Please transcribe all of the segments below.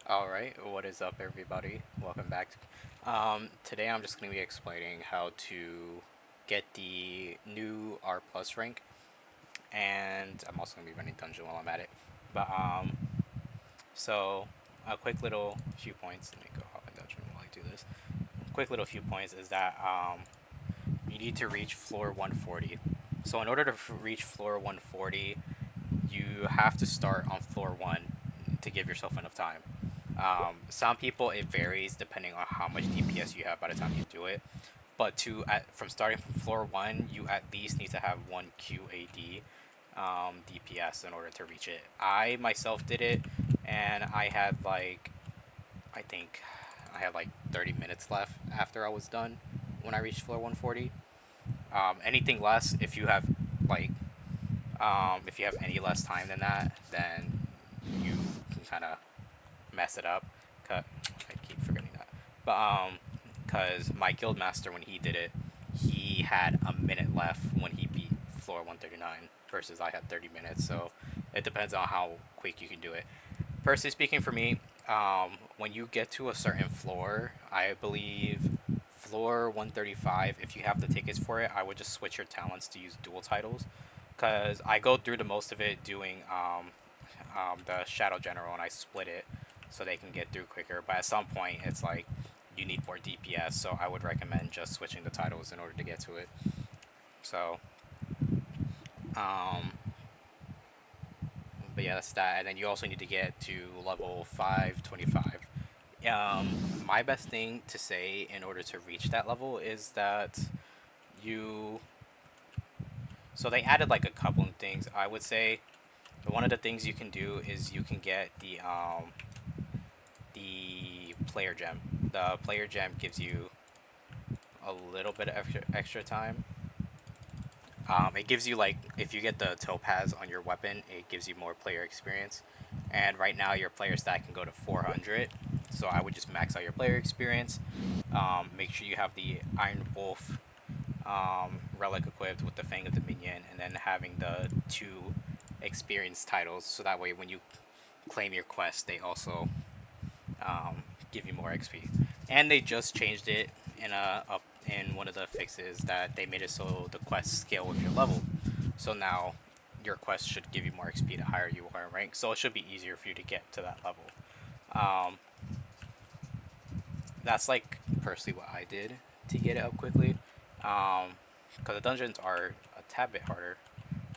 Alright, what is up everybody? Welcome back. Today I'm just going to be explaining how to get the new R plus rank, and I'm also going to be running dungeon while I'm at it. But, so a quick little few points, let me go hop in dungeon while I do this. Quick little few points is that, you need to reach floor 140. So in order to reach floor 140, you have to start on floor 1 to give yourself enough time. Some people it varies depending on how much DPS you have by the time you do it. But from starting from floor 1, you at least need to have 1 QAD DPS in order to reach it. I myself did it, and I think I had like 30 minutes left after I was done when I reached floor 140. Anything less, like if you have any less time than that, then you can kind of mess it up. I keep forgetting that. But cause my guild master when he did it, he had a minute left when he beat floor 139 versus I had 30 minutes. So it depends on how quick you can do it. Personally speaking, for me, when you get to a certain floor, I believe floor 135, if you have the tickets for it, I would just switch your talents to use dual titles. Because I go through the most of it doing the Shadow General, and I split it so they can get through quicker. But at some point, it's like you need more DPS, so I would recommend just switching the titles in order to get to it. So, um, but yeah, that's that. And then you also need to get to level 525. My best thing to say in order to reach that level is that you. So they added like a couple of things. I would say one of the things you can do is you can get the player gem. The player gem gives you a little bit of extra time. It gives you like if you get the topaz on your weapon, it gives you more player experience. And right now your player stat can go to 400, so I would just max out your player experience. Make sure you have the Iron Wolf relic equipped with the Fang of Dominion, and then having the two experience titles, so that way when you claim your quest, they also give you more XP. And they just changed it in one of the fixes that they made it so the quests scale with your level. So now your quest should give you more XP the higher you are in rank. So it should be easier for you to get to that level. Um, that's like personally what I did to get it up quickly. Because the dungeons are a tad bit harder,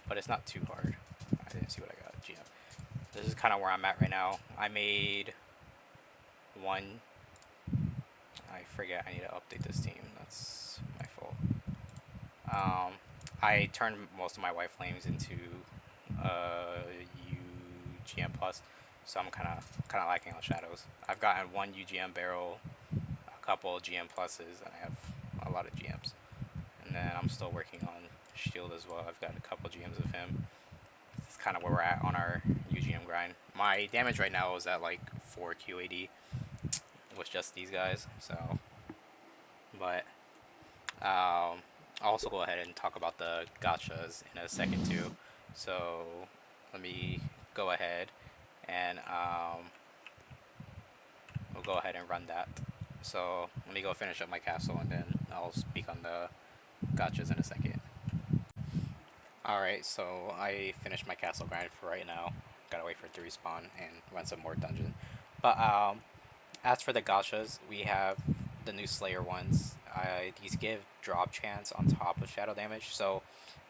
but it's not too hard. I didn't see what I got. GM. This is kind of where I'm at right now. I made one. I forget. I need to update this team. That's my fault. Um, I turned most of my white flames into UGM plus, so I'm kind of lacking on shadows. I've gotten one UGM barrel, a couple GM pluses, and I have a lot of GMs. And then I'm still working on shield as well. I've got a couple GMs of him. It's kind of where we're at on our UGM grind. My damage right now is at like 4 QAD with just these guys. So, but I'll also go ahead and talk about the gotchas in a second too. So let me go ahead and we'll go ahead and run that. So let me go finish up my castle, and then I'll speak on the gotchas in a second. Alright, so I finished my castle grind for right now. Gotta wait for it to respawn and run some more dungeon. But as for the gachas, we have the new Slayer ones. These give drop chance on top of shadow damage. So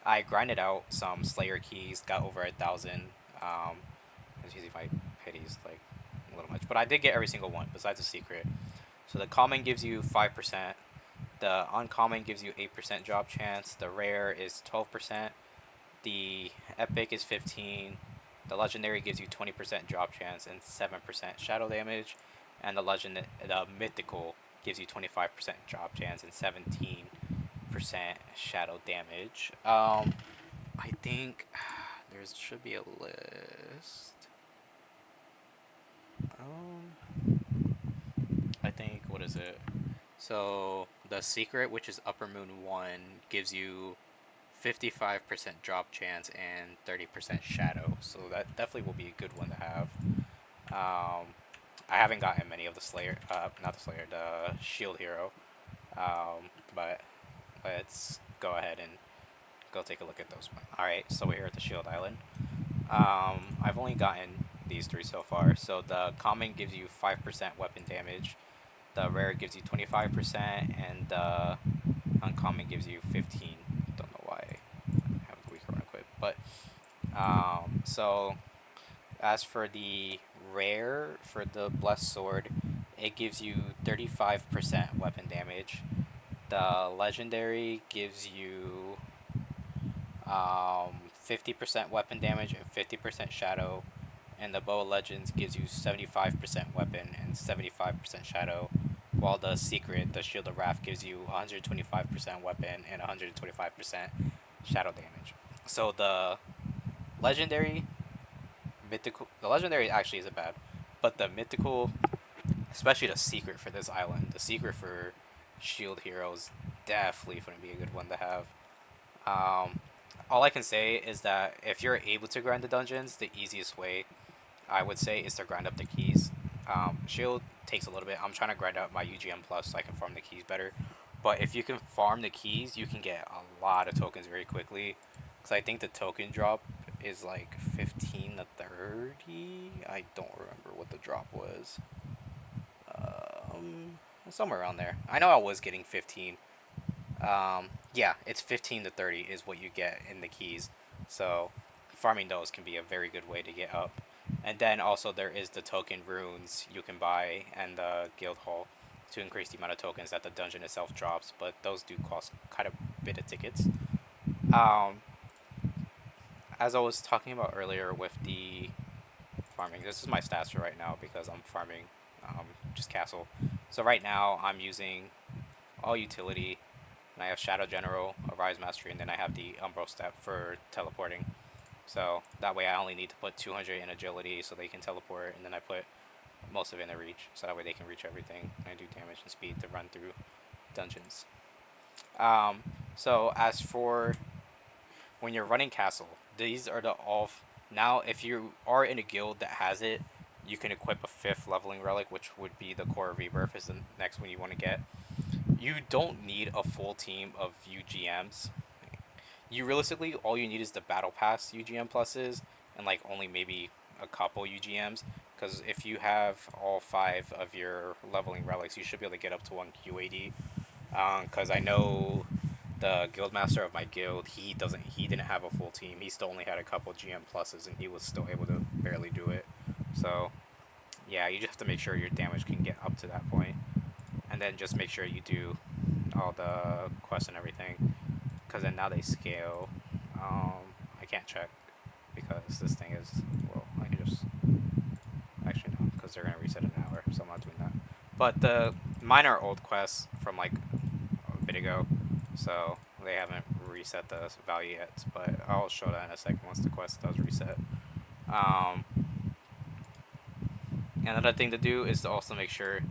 I grinded out some Slayer keys, got over 1,000. As you see, my pity's like a little much, but I did get every single one besides the secret. So the common gives you 5%. The uncommon gives you 8% drop chance. The rare is 12%. The epic is 15. The legendary gives you 20% drop chance and 7% shadow damage, and the mythical gives you 25% drop chance and 17% shadow damage. I think there should be a list. I think what is it? So the secret, which is Upper Moon 1, gives you 55% drop chance and 30% shadow. So that definitely will be a good one to have. Um, I haven't gotten many of the Slayer, not the Slayer, the Shield hero. But let's go ahead and go take a look at those. Alright, so we're here at the Shield Island. I've only gotten these three so far. So the common gives you 5% weapon damage, the rare gives you 25%, and the uncommon gives you 15. Don't know why I have a weaker run equip. But so as for the rare for the blessed sword, it gives you 35% weapon damage. The legendary gives you 50% weapon damage and 50% shadow, and the bow of legends gives you 75% weapon and 75% shadow, while the secret, the shield of wrath, gives you 125% weapon and 125% shadow damage. So legendary the legendary actually isn't bad, but the mythical, especially the secret for this island, the secret for shield heroes, definitely going to be a good one to have. Um, all I can say is that if you're able to grind the dungeons, the easiest way I would say is to grind up the keys. Shield takes a little bit. I'm trying to grind up my UGM plus so I can farm the keys better. But if you can farm the keys, you can get a lot of tokens very quickly. Because I think the token drop is like 15 to 30. I don't remember what the drop was. Somewhere around there. I know I was getting 15. Yeah, it's 15 to 30 is what you get in the keys. So farming those can be a very good way to get up. And then also there is the token runes you can buy and the guild hall to increase the amount of tokens that the dungeon itself drops, but those do cost quite a bit of tickets. Um, as I was talking about earlier with the farming, this is my stats for right now because I'm farming just castle. So right now I'm using all utility, and I have Shadow General, Arise Mastery, and then I have the Umbral Step for teleporting. So that way I only need to put 200 in agility so they can teleport, and then I put most of it in the reach, so that way they can reach everything, and I do damage and speed to run through dungeons. Um, so as for when you're running castle, these are the all. Now, if you are in a guild that has it, you can equip a 5th leveling relic, which would be the Core Rebirth, is the next one you want to get. You don't need a full team of UGMs. You realistically, all you need is the Battle Pass UGM pluses and like only maybe a couple UGMs. Because if you have all 5 of your leveling relics, you should be able to get up to 1 QAD. Because I know the guildmaster of my guild, he didn't have a full team. He still only had a couple GM pluses, and he was still able to barely do it. So yeah, you just have to make sure your damage can get up to that point, and then just make sure you do all the quests and everything. Because then now they scale. I can't check because this thing is, well, I can just actually no, because they're gonna reset in an hour, so I'm not doing that. But the mine are old quests from like a bit ago, so they haven't reset the value yet. But I'll show that in a second once the quest does reset. Um, Another thing to do is to also make sure.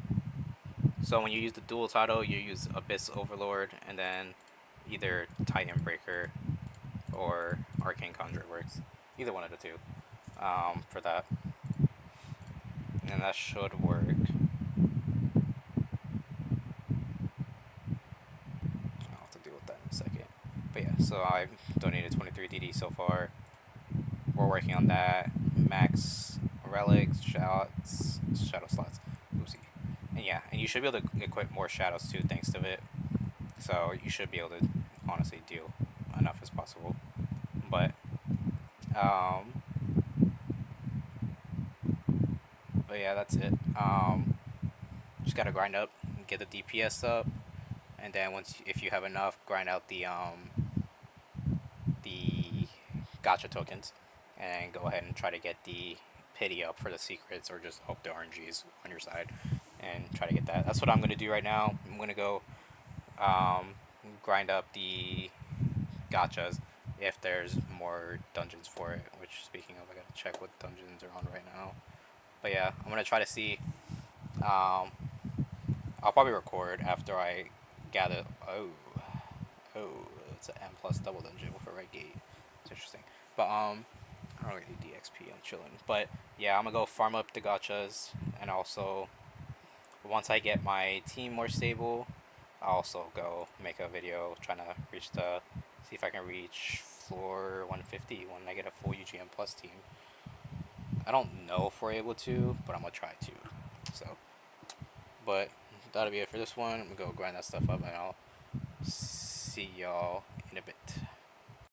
So when you use the dual title, you use Abyss Overlord and then either Titan Breaker or Arcane Conjurer works. Either one of the two for that. And that should work. I'll have to deal with that in a second. But yeah, so I've donated 23 DD so far. We're working on that. Max relics, shadow slots. Oopsie. And yeah, and you should be able to equip more shadows too thanks to it. So you should be able to honestly deal enough as possible. But but yeah, that's it. Just gotta grind up, get the DPS up, and then if you have enough, grind out the Gatcha tokens, and go ahead and try to get the pity up for the secrets, or just hope the RNG is on your side, and try to get that. That's what I'm gonna do right now. I'm gonna go grind up the gotchas if there's more dungeons for it. Which, speaking of, I gotta check what dungeons are on right now. But yeah, I'm gonna try to see. I'll probably record after I gather. Oh, it's an M plus double dungeon with a red gate. It's interesting. But I don't really need DXP. I'm chilling. But yeah, I'm gonna go farm up the gachas, and also once I get my team more stable, I'll also go make a video trying to see if I can reach floor 150 when I get a full UGM plus team. I don't know if we're able to, but I'm gonna try to. So, but that'll be it for this one. I'm gonna go grind that stuff up, and I'll see y'all in a bit.